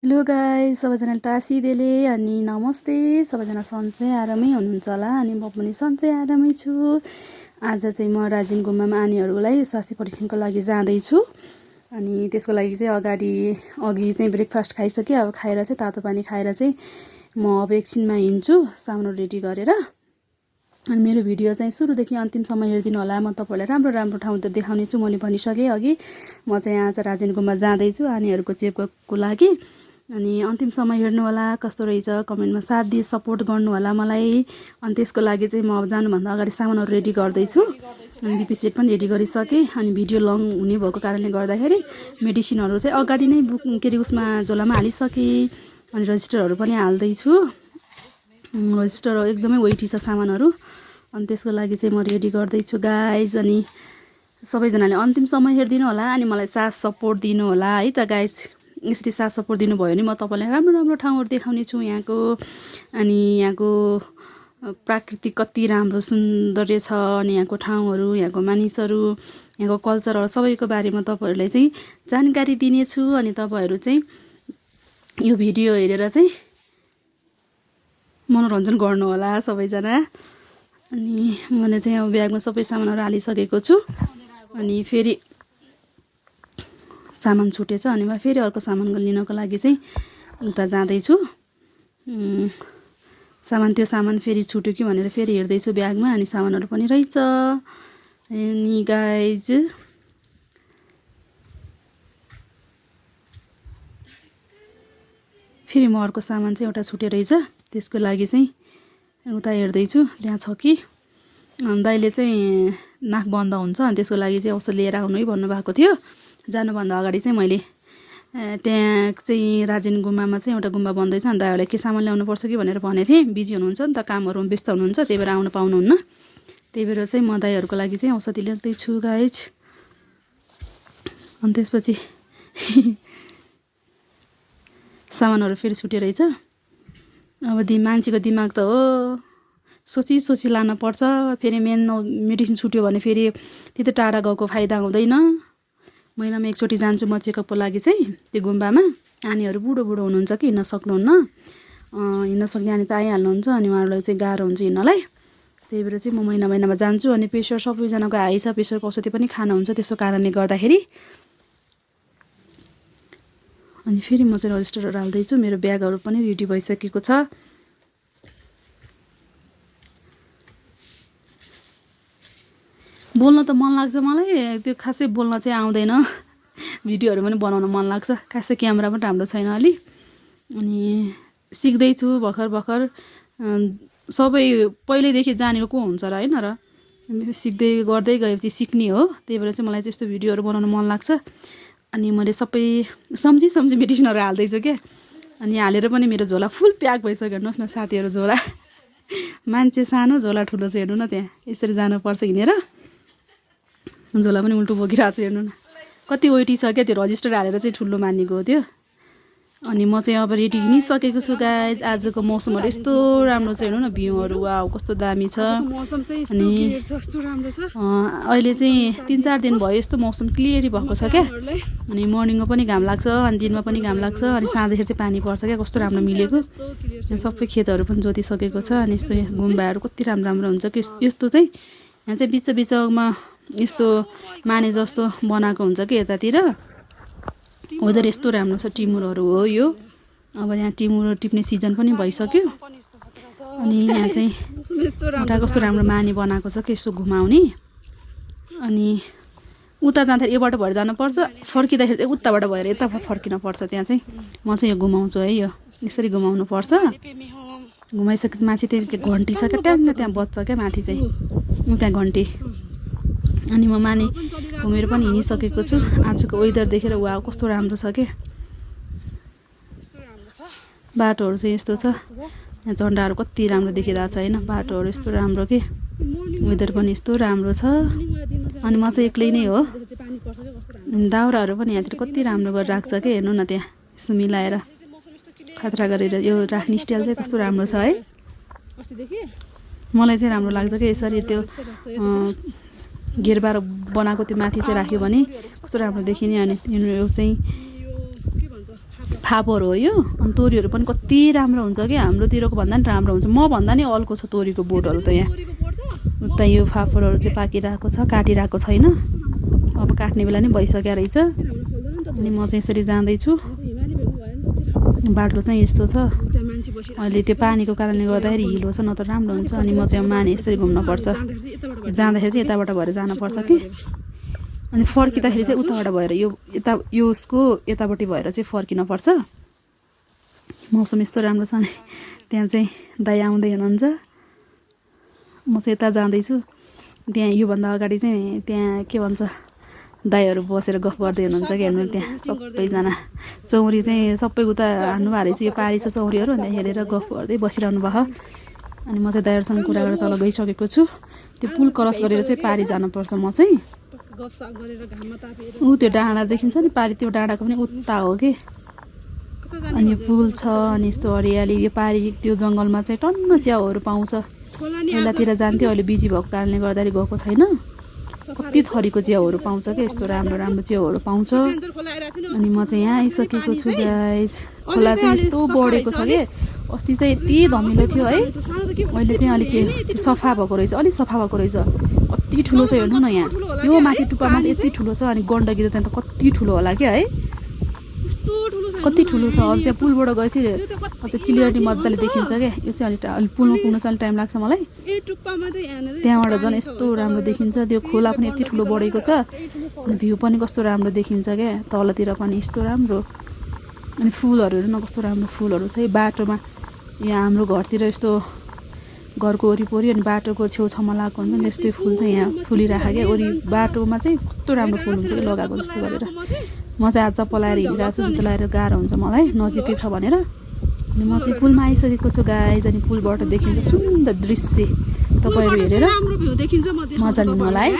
Hello guys सबैजनाले टाँसी देले अनि नमस्ते सबैजना सन्चै आरामै हुनुहुन्छ होला अनि म पनि सन्चै आरामै छु। आज चाहिँ म राजिन गुम्बामा नानीहरूलाई स्वास्थ्य परीक्षणको लागि जाँदैछु अनि त्यसको लागि चाहिँ अघि चाहिँ ब्रेकफास्ट खाइसकेँ। अब खाएर चाहिँ तातो पानी खाएर चाहिँ म अब एकछिनमा हिँड्छु सामान रेडी गरेर। अनि मेरो भिडियो चाहिँ सुरुदेखि अन्तिमसम्म हेरिदिनु होला। म तपाईँहरूलाई राम्रो राम्रो ठाउँ त देखाउने छु। मैले भनिसकेँ अघि म चाहिँ आज राजिन गुम्बा जाँदैछु नानीहरूको चेकअपको लागि। अनि अन्तिमसम्म हेर्नु होला कस्तो रहेछ, कमेन्टमा साथ दिए सपोर्ट गर्नु होला मलाई। अनि त्यसको लागि चाहिँ म अब जानुभन्दा अगाडि सामानहरू रेडी गर्दैछु। अनि बिपी सेट पनि रेडी गरिसकेँ। अनि भिडियो लङ हुने भएको कारणले गर्दाखेरि मेडिसिनहरू चाहिँ अगाडि नै उसमा झोलामा हालिसकेँ। अनि रजिस्टरहरू पनि हाल्दैछु। रजिस्टर एकदमै वेटी छ सामानहरू। अनि त्यसको लागि चाहिँ म रेडी गर्दैछु गाइज। अनि सबैजनाले अन्तिमसम्म हेरिदिनु होला अनि मलाई साथ सपोर्ट दिनु होला है त गाइज। यसरी साथ सपोर्ट दिनुभयो भने म तपाईँलाई राम्रो राम्रो ठाउँहरू देखाउने छु यहाँको। अनि यहाँको प्राकृतिक कति राम्रो सौन्दर्य छ अनि यहाँको ठाउँहरू, यहाँको मानिसहरू, यहाँको कल्चरहरू सबैको बारेमा तपाईँहरूलाई चाहिँ जानकारी दिनेछु। अनि तपाईँहरू चाहिँ यो भिडियो हेरेर चाहिँ मनोरञ्जन गर्नु होला सबैजना। अनि मैले चाहिँ अब ब्यागमा सबै सामानहरू हालिसकेको छु। अनि फेरि सामान छुटेछ अनि म फेरि अर्को सामान लिनको लागि चाहिँ उता जाँदैछु। त्यो सामान फेरि छुट्यो कि भनेर फेरि हेर्दैछु ब्यागमा। अनि सामानहरू पनि रहेछ। अनि गाइज फेरि म अर्को सामान चाहिँ एउटा छुटे रहेछ, त्यसको लागि चाहिँ उता हेर्दैछु त्यहाँ छ कि। दाइले चाहिँ नाक बन्द हुन्छ अनि त्यसको लागि चाहिँ औषध लिएर आउनु है भन्नुभएको थियो। जानुभन्दा अगाडि चाहिँ मैले त्यहाँ चाहिँ राजिन गुम्बामा चाहिँ एउटा गुम्बा बन्दैछ अनि दाइहरूलाई के सामान ल्याउनुपर्छ कि भनेर भनेको थिएँ। बिजी हुनुहुन्छ नि त, कामहरूमा व्यस्त हुनुहुन्छ, त्यही भएर आउनु पाउनुहुन्न। त्यही भएर चाहिँ म दाइहरूको लागि चाहिँ औषधि ल्याउँदैछु गाइज। अनि त्यसपछि सामानहरू फेरि छुटे रहेछ। अब मान्छेको दिमाग त हो, सोची लान पर्छ। फेरि मेडिसिन छुट्यो भने फेरि त्यति टाढा गएको फाइदा हुँदैन। महिनामा एकचोटि जान्छु म चेकअपको लागि चाहिँ त्यो गुम्बामा। नानीहरू बुढो हुनुहुन्छ कि हिँड्न सक्नुहुन्न, हिँड्न सक्ने नानी त आइहाल्नुहुन्छ अनि उहाँहरूलाई चाहिँ गाह्रो हुन्छ हिँड्नलाई। त्यही भएर चाहिँ म महिनामा जान्छु। अनि प्रेसर सबैजनाको हाई छ, प्रेसरको औषधि पनि खानुहुन्छ त्यसो कारणले गर्दाखेरि। अनि फेरि म चाहिँ रजिस्टरहरू हाल्दैछु। मेरो ब्यागहरू पनि रेडी भइसकेको छ। बोल्न त मन लाग्छ मलाई, त्यो खासै बोल्न चाहिँ आउँदैन। भिडियोहरू पनि बनाउन मन लाग्छ, खासै क्यामेरा पनि राम्रो छैन अलि। अनि सिक्दैछु भर्खर सबै पहिल्यैदेखि जानेको को हुन्छ र होइन र, सिक्दै गर्दै गएपछि सिक्ने हो। त्यही भएर चाहिँ मलाई चाहिँ यस्तो भिडियोहरू बनाउन मन लाग्छ। अनि मैले सबै सम्झी मेडिसिनहरू हाल्दैछु क्या। अनि हालेर पनि मेरो झोला फुल प्याक भइसक्यो। हेर्नुहोस् न साथीहरू, झोला मान्छे सानो झोला ठुलो चाहिँ हेर्नु न, त्यहाँ यसरी जानुपर्छ हिँडेर। झोला पनि उल्टो बोकिरहेको छु, हेर्नु न कति वेटी छ क्या। त्यो रजिस्टर हालेर चाहिँ ठुलो मानेको हो त्यो। अनि म चाहिँ अब रेडी हिँडिसकेको छु गाइज। आजको मौसमहरू यस्तो राम्रो छ, हेर्नु न भ्यूहरू वाउ कस्तो दामी छ। अनि अहिले चाहिँ 3-4 दिन भयो यस्तो मौसम क्लियरै भएको छ क्या। अनि मर्निङमा पनि घाम लाग्छ अनि दिनमा पनि घाम लाग्छ अनि साँझेखेरि चाहिँ पानी पर्छ क्या, कस्तो राम्रो मिलेको। सबै खेतहरू पनि जोतिसकेको छ। अनि यस्तो गुम्बाहरू कति राम्रो हुन्छ कि। यस्तो चाहिँ यहाँ चाहिँ बिचमा यस्तो माने जस्तो बनाएको हुन्छ कि यतातिर। वेदर यस्तो राम्रो छ, टिमुरहरू हो यो। अब यहाँ टिमुर टिप्ने सिजन पनि भइसक्यो। अनि यहाँ चाहिँ एउटा कस्तो राम्रो माने बनाएको छ कि यसो घुमाउने। अनि उता जाँदाखेरि योबाट भएर जानुपर्छ, फर्किँदाखेरि चाहिँ उताबाट भएर यता फर्किनुपर्छ। त्यहाँ चाहिँ म चाहिँ यो घुमाउँछु है, यो यसरी घुमाउनु पर्छ। घुमाइसके माथि त्यहाँ घन्टी छ क्या, ट्याङ्ग त्यहाँ बज्छ क्या माथि चाहिँ त्यहाँ घन्टी। अनि म माने घुमेर पनि हिँडिसकेको छु। आजको वेदर देखेर वाउ कस्तो राम्रो छ क्या। बाटोहरू चाहिँ यस्तो छ, यहाँ झन्डाहरू कति राम्रो देखिरहेको छ होइन। बाटोहरू यस्तो राम्रो के, वेदर पनि यस्तो राम्रो छ। अनि म चाहिँ एक्लै नै हो। दाउराहरू पनि यहाँतिर कति राम्रो गरेर राख्छ क्या, हेर्नु न त्यहाँ यस्तो मिलाएर खतरा गरेर यो राख्ने स्टाइल चाहिँ कस्तो राम्रो छ है। मलाई चाहिँ राम्रो लाग्छ क्या यसरी त्यो घेरबार बनाएको त्यो माथि चाहिँ राख्यो भने कस्तो राम्रो देखिने। अनि यो चाहिँ फापर हो यो। अनि तोरीहरू पनि कति राम्रो हुन्छ कि हाम्रोतिरको भन्दा नि राम्रो हुन्छ। म भन्दा नि अल्को छ तोरीको बोटहरू त यहाँ। उता यो फापरहरू चाहिँ पाकिरहेको छ, काटिरहेको छैन। अब काट्ने बेला नि भइसक्यो रहेछ। अनि म चाहिँ यसरी जाँदैछु। बाटो चाहिँ यस्तो छ अहिले, त्यो पानीको कारणले गर्दाखेरि हिलो छ, नत्र राम्रो हुन्छ। अनि म चाहिँ माने यसरी घुम्नुपर्छ। जाँदाखेरि चाहिँ यताबाट भएर जानुपर्छ कि, अनि फर्किँदाखेरि चाहिँ उताबाट भएर यो उसको यतापट्टि भएर चाहिँ फर्किनुपर्छ। मौसम यस्तो राम्रो छ। अनि त्यहाँ चाहिँ दाइ आउँदै हुनुहुन्छ, म चाहिँ यता जाँदैछु। त्यहाँ योभन्दा अगाडि चाहिँ त्यहाँ के भन्छ दाइहरू बसेर गफ गर्दै हुनुहुन्छ कि, हेर्नु त्यहाँ सबैजना चौरी चाहिँ सबै उता हान्नु भएको रहेछ। यो पारी छ चौरीहरू, अन्त हेरेर गफ गर्दै बसिरहनु भयो। अनि म चाहिँ दाइहरूसँग कुरा गरेर तल गइसकेको छु। त्यो पुल क्रस गरेर चाहिँ पारी जानुपर्छ। म चाहिँ त्यो डाँडा देखिन्छ नि पारी, त्यो डाँडाको पनि उता हो कि। अनि पुल छ, अनि यस्तो हरियाली। यो पारी त्यो जङ्गलमा चाहिँ टन्न च्याउहरू पाउँछ। पहिलातिर जान्थ्यो, अहिले बिजी भएको कारणले गर्दाखेरि गएको छैन। कति थरीको च्याउहरू पाउँछ कि, यस्तो राम्रो राम्रो च्याउहरू पाउँछ। अनि म चाहिँ यहाँ आइसकेको छु गाइज। खोला चाहिँ यस्तो बढेको छ कि, अस्ति चाहिँ यति धमिलो थियो है, अहिले चाहिँ अलिक त्यो सफा भएको रहेछ, अलिक सफा भएको रहेछ। कति ठुलो छ हेर्नु न यहाँ, यो माथि टुप्पामा त यति ठुलो छ। अनि गण्डकी त त्यहाँ त कति ठुलो होला क्या है, कति ठुलो छ। अझ त्यहाँ पुलबाट गएपछि अझ क्लियरली मजाले देखिन्छ क्या। यो चाहिँ अलिक पुलमा पुग्न चाहिँ अलिक टाइम लाग्छ मलाई। त्यहाँबाट झन् यस्तो राम्रो देखिन्छ। त्यो खोला पनि यति ठुलो बढेको छ, अनि भ्यू पनि कस्तो राम्रो देखिन्छ क्या, तलतिर पनि यस्तो राम्रो। अनि फुलहरू हेर्नु न कस्तो राम्रो फुलहरू छ है बाटोमा। यहाँ हाम्रो घरतिर यस्तो घरको वरिपरि अनि बाटोको छेउछाउमा लगाएको हुन्छ नि, त्यस्तै फुल चाहिँ यहाँ फुलिरहेको क्या। बाटोमा चाहिँ कस्तो राम्रो फुल हुन्छ कि लगाएको जस्तो गरेर। म चाहिँ आज चप्पल लगाएर हिँडिरहेको छु, जुत्ता लगाएर गाह्रो हुन्छ मलाई, नजिकै छ भनेर। अनि म चाहिँ पुलमा आइसकेको छु गाइज। अनि पुलबाट देखिन्छ सुन्दर दृश्य, तपाईँहरू हेरेर मजा लिनु होला है।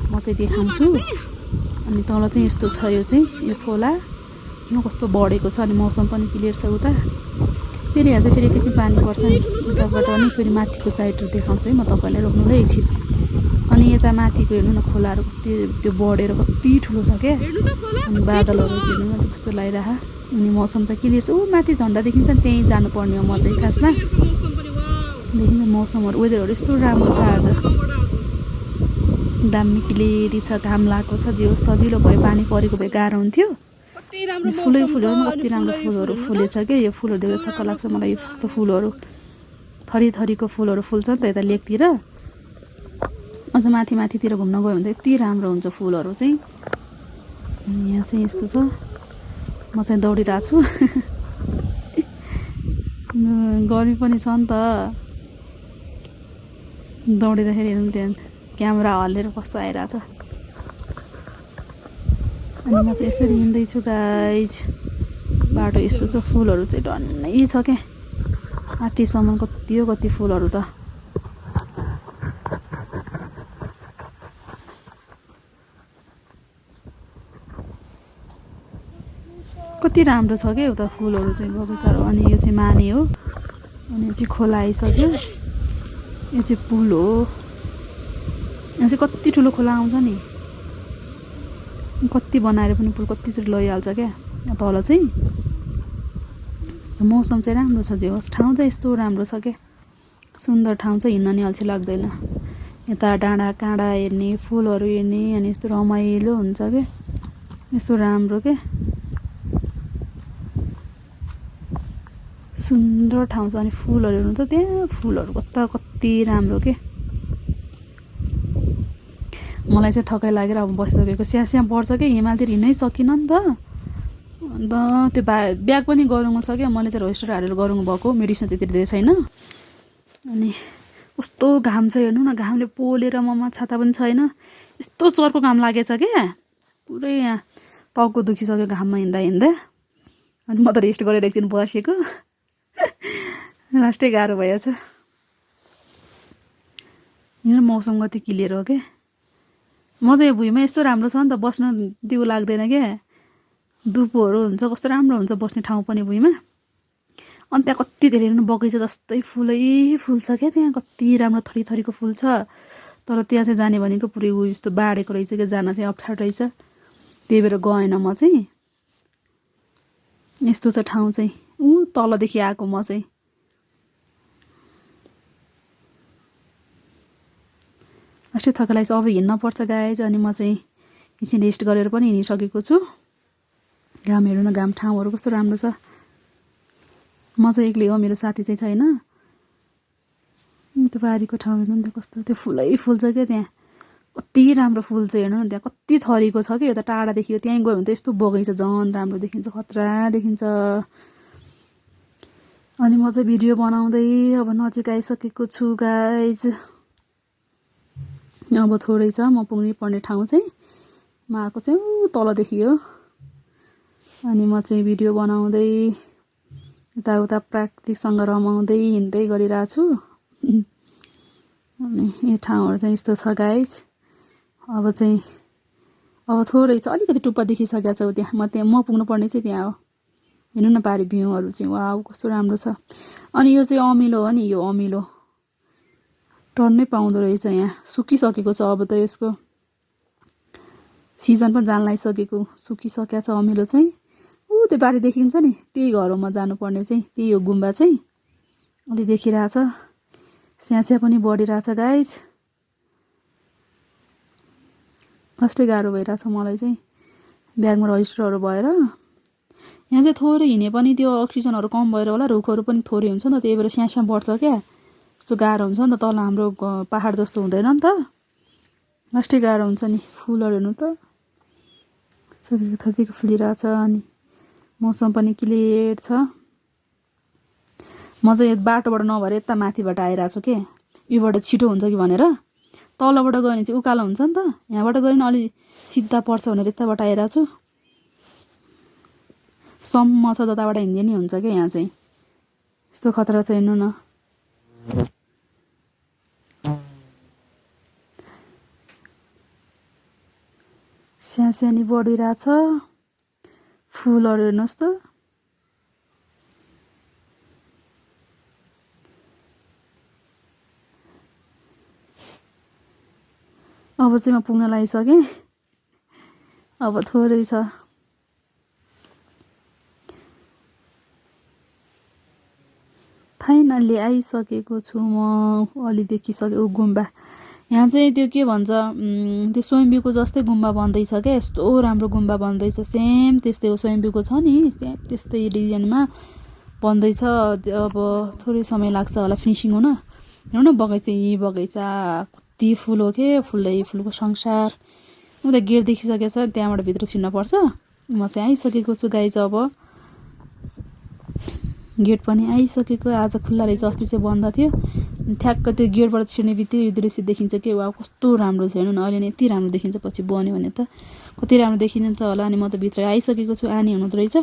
म चाहिँ देखाउँछु। अनि तल चाहिँ यस्तो छ, यो चाहिँ यो खोला कस्तो बढेको छ। अनि मौसम पनि क्लियर छ उता। फेरि यहाँ चाहिँ फेरि एकैछिन पानी पर्छ नि, उताबाट अनि फेरि माथिको साइडहरू देखाउँछु है म तपाईँलाई, रोक्नु एकछिन। अनि यता माथिको हेर्नु न खोलाहरू कति त्यो बढेर कति ठुलो छ क्या। अनि बादलहरू हेर्नु न कस्तो लगाइरह। अनि मौसम चाहिँ क्लियर छ। ऊ माथि झन्डा देखिन्छ नि, त्यहीँ जानुपर्ने हो म चाहिँ खासमा। देखिन्छ मौसमहरू, वेदरहरू यस्तो राम्रो छ आज, दामी क्लियरी छ। घाम लागेको छ, जे सजिलो भयो। पानी परेको भए गाह्रो हुन्थ्यो। अनि फुलै फुलहरू पनि कति राम्रो फुलहरू फुलेछ क्या। यो फुलहरू देख्दा छक्क लाग्छ मलाई। यो कस्तो फुलहरू थरी थरीको फुलहरू फुल्छ नि त यता लेकतिर। अझ माथि माथितिर घुम्न गयो भने त यति राम्रो हुन्छ फुलहरू चाहिँ। अनि यहाँ चाहिँ यस्तो छ, म चाहिँ दौडिरहेको छु। गर्मी पनि छ नि त, दौडिँदाखेरि हेर्नु त्यहाँ क्यामेरा हल्लेर कस्तो आइरहेछ। अनि म चाहिँ यसरी हिँड्दैछु गाइज। बाटो यस्तो छ, फुलहरू चाहिँ डन्नै छ क्या माथिसम्म। कति हो कति फुलहरू त। कति राम्रो छ क्या उता फुलहरू चाहिँ बगैँचाहरू। अनि यो चाहिँ माने हो, अनि यो चाहिँ खोला आइसक्यो। यो चाहिँ पुल हो। यहाँ चाहिँ कति ठुलो खोला आउँछ नि, कति बनाएर पनि पुल कतिचोटि लैहाल्छ क्या तल चाहिँ। मौसम चाहिँ राम्रो छ, जे होस् ठाउँ चाहिँ यस्तो राम्रो छ क्या, सुन्दर ठाउँ चाहिँ। हिँड्न नि अल्छी लाग्दैन। यता डाँडा काँडा हेर्ने, फुलहरू हेर्ने, अनि यस्तो रमाइलो हुन्छ क्या, यस्तो राम्रो क्या, सुन्दर ठाउँ छ। अनि फुलहरू हेर्नु त, त्यहाँ फुलहरू कति राम्रो के। मलाई चाहिँ थकाइ लागेर अब बसिसकेको, स्याहाँ पर्छ क्या, हिमालतिर हिँड्नै सकिनँ नि त। अन्त त्यो ब्याग पनि गरुङ छ क्या, मैले चाहिँ रोइस्टर हालेर गरुङ भएको, मेडिसिन त्यति धेरै छैन। अनि कस्तो घाम छ हेर्नु न, घामले पोलेर ममा छाता पनि छैन, यस्तो चर्को घाम लागेछ क्या, पुरै यहाँ टाउको दुखिसक्यो घाममा हिँड्दा हिँड्दा। अनि म त रेस्ट गरेर एकदिन बसेको, लास्टै गाह्रो भएछ। यहाँ मौसम कति क्लियर हो क्या। म चाहिँ भुइँमा यस्तो राम्रो छ नि त, बस्न दिउ लाग्दैन क्या, दुपोहरू हुन्छ, कस्तो राम्रो हुन्छ बस्ने ठाउँ पनि भुइँमा। अनि त्यहाँ कति धेरै बगैँचा जस्तै फुलै फुल छ क्या, त्यहाँ कति राम्रो थरी थरीको फुल छ। तर त्यहाँ चाहिँ जाने भनेको पुरै उयो यस्तो बाढेको रहेछ क्या, जान चाहिँ अप्ठ्यारो रहेछ, त्यही भएर गएन म चाहिँ। यस्तो छ ठाउँ चाहिँ तलदेखि आएको म चाहिँ लास्टै थकाइ अब हिँड्न पर्छ गाइज अनि म चाहिँ एकछिन रेस्ट गरेर पनि हिँडिसकेको छु घाम हेर्नु न घाम ठाउँहरू कस्तो राम्रो छ म चाहिँ एक्लै हो मेरो साथी चाहिँ छैन त्यो बारीको ठाउँ हेर्नु नि त कस्तो त्यो फुलै फुल छ क्या त्यहाँ कति राम्रो फुल छ हेर्नु न त्यहाँ कति थरीको छ कि यो त टाढादेखि त्यहीँ गयो भने त यस्तो बगैँचा झन् राम्रो देखिन्छ खतरा देखिन्छ अनि म चाहिँ भिडियो बनाउँदै अब नजिक आइसकेको छु गाइज अब थोरै छ म पुग्नै पर्ने ठाउँ चाहिँ म आएको चाहिँ तलदेखि हो अनि म चाहिँ भिडियो बनाउँदै यताउता प्राकृतिकसँग रमाउँदै हिँड्दै गरिरहेको छु अनि यो ठाउँहरू चाहिँ यस्तो छ गाइज अब थोरै छ अलिकति टुप्पा देखिसकेको छ त्यहाँ म पुग्नु पर्ने चाहिँ त्यहाँ हो हेर्नु न पारि भ्यूहरू चाहिँ वाउ कस्तो राम्रो छ अनि यो चाहिँ अमिलो हो नि यो अमिलो टर्नै पाउँदो रहेछ यहाँ सुकिसकेको छ अब त यसको सिजन पनि जान लागिसकेको सुकिसकेको छ अमिलो चाहिँ त्यो बारी देखिन्छ नि त्यही घरमा जानुपर्ने चाहिँ त्यही हो गुम्बा चाहिँ अलि देखिरहेछ स्यास्या पनि बढिरहेछ गाइज कस्तै गाह्रो भइरहेछ मलाई चाहिँ ब्यागमा रजिस्टरहरू भएर यहाँ चाहिँ थोरै हिँडे पनि त्यो अक्सिजनहरू कम भएर होला रुखहरू पनि थोरै हुन्छ नि त त्यही भएर स्यास्या बढ्छ क्या यस्तो गाह्रो हुन्छ नि त तल हाम्रो पहाड जस्तो हुँदैन नि त लास्टै गाह्रो हुन्छ नि फुलहरू हेर्नु त सकेको थकेको फुलिरहेछ अनि मौसम पनि क्लियर छ म चाहिँ बाटोबाट नभएर यता माथिबाट आइरहेको छु के योबाट छिटो हुन्छ कि भनेर तलबाट गयो भने चाहिँ उकालो हुन्छ नि त यहाँबाट गयो भने अलि सिधा पर्छ भनेर यताबाट आइरहेको छु सम्म छ जताबाट हिँड्दै नि हुन्छ क्या यहाँ चाहिँ यस्तो खतरा छ हेर्नु न स्यास्यानी बढिरहेछ फुलहरू हेर्नुहोस् त अब चाहिँ म पुग्न लागिसकेँ अब थोरै छ फाइनल्ली आइसकेको छु म अलि देखिसकेको गुम्बा यहाँ चाहिँ त्यो के भन्छ त्यो स्वयम्भूको जस्तै गुम्बा बन्दैछ क्या यस्तो राम्रो गुम्बा बन्दैछ सेम त्यस्तै हो स्वयम्भूको छ नि सेम त्यस्तै डिजाइनमा बन्दैछ अब थोरै समय लाग्छ होला फिनिसिङ हुन हेर्नु न बगैँचा यी बगैँचा कति फुल हो के फुलै फुलको संसार उता गेट देखिसकेको छ त्यहाँबाट भित्र छिर्न पर्छ म चाहिँ आइसकेको छु गाइज अब गेट पनि आइसकेको आज खुल्ला रहेछ अस्ति चाहिँ बन्द थियो ठ्याक्क त्यो गेटबाट छिर्ने बित्तिकै यो दृश्य देखिन्छ कि वा कस्तो राम्रो छ हेर्नु न अहिले नै यति राम्रो देखिन्छ पछि बन्यो भने त कति राम्रो देखिन्छ होला अनि म त भित्र आइसकेको छु आनी हुनुहुँदो रहेछ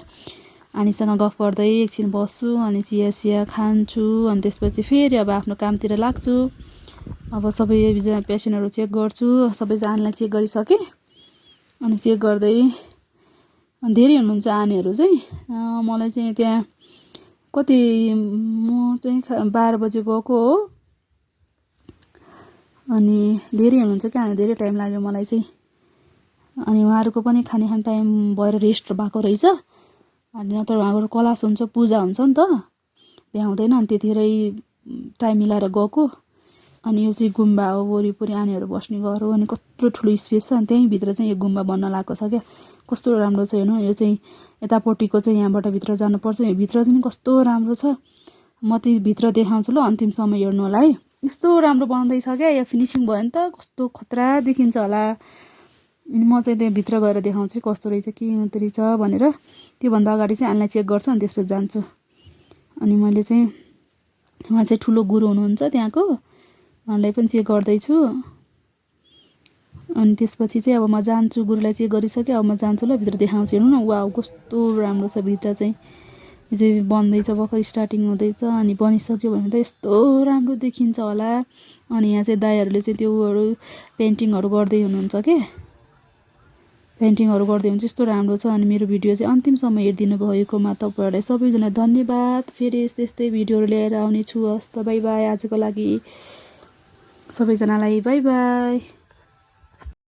आनीसँग गफ गर्दै एकछिन बस्छु अनि चिया खान्छु अनि त्यसपछि फेरि अब आफ्नो कामतिर लाग्छु अब सबैजना पेसेन्टहरू चेक गर्छु सबैजनालाई चेक गरिसकेँ अनि चेक गर्दै धेरै हुनुहुन्छ आनीहरू चाहिँ मलाई चाहिँ त्यहाँ कति म चाहिँ 12 बजे गएको हो अनि धेरै हुनुहुन्छ क्या धेरै टाइम लाग्यो मलाई चाहिँ अनि उहाँहरूको पनि खाने टाइम भएर रेस्ट भएको रहेछ अनि नत्र उहाँको क्लास हुन्छ पूजा हुन्छ नि त भ्याउँदैन अनि त्यतिखेरै टाइम मिलाएर गएको अनि यो चाहिँ गुम्बा हो वरिपरि आनीहरू बस्ने घर हो अनि कत्रो ठुलो स्पेस छ अनि त्यहीँभित्र चाहिँ यो गुम्बा बन्न लागेको छ क्या कस्तो राम्रो छ हेर्नु यो चाहिँ यतापट्टिको चाहिँ यहाँबाट भित्र जानुपर्छ यो भित्र चाहिँ कस्तो राम्रो छ म चाहिँ भित्र देखाउँछु ल अन्तिम समय हेर्नु होला है यस्तो राम्रो बन्दैछ क्या यो फिनिसिङ भयो नि त कस्तो खतरा देखिन्छ होला अनि म चाहिँ त्यहाँ भित्र गएर देखाउँछु कस्तो रहेछ के हुँदो रहेछ भनेर त्योभन्दा अगाडि चाहिँ आनीलाई चेक गर्छु अनि त्यसपछि जान्छु अनि मैले चाहिँ उहाँ चाहिँ ठुलो गुरु हुनुहुन्छ त्यहाँको उहाँलाई पनि चेक गर्दैछु अनि त्यसपछि चाहिँ अब म जान्छु गुरुलाई चेक गरिसकेँ अब म जान्छु ल भित्र देखाउँछु हेर्नु न वाउ कस्तो राम्रो छ भित्र चाहिँ यो चाहिँ बन्दैछ भर्खर स्टार्टिङ हुँदैछ अनि बनिसक्यो भने त यस्तो राम्रो देखिन्छ होला अनि यहाँ चाहिँ दाइहरूले चाहिँ त्योहरू पेन्टिङहरू गर्दै हुनुहुन्छ के पेन्टिङहरू गर्दै हुन्छ यस्तो राम्रो छ अनि मेरो भिडियो चाहिँ अन्तिमसम्म हेरिदिनु भएकोमा तपाईँहरूलाई सबैजना धन्यवाद फेरि यस्तै भिडियोहरू लिएर आउने छु हस् त बाई बाई आजको लागि सबैजनालाई बाई बाई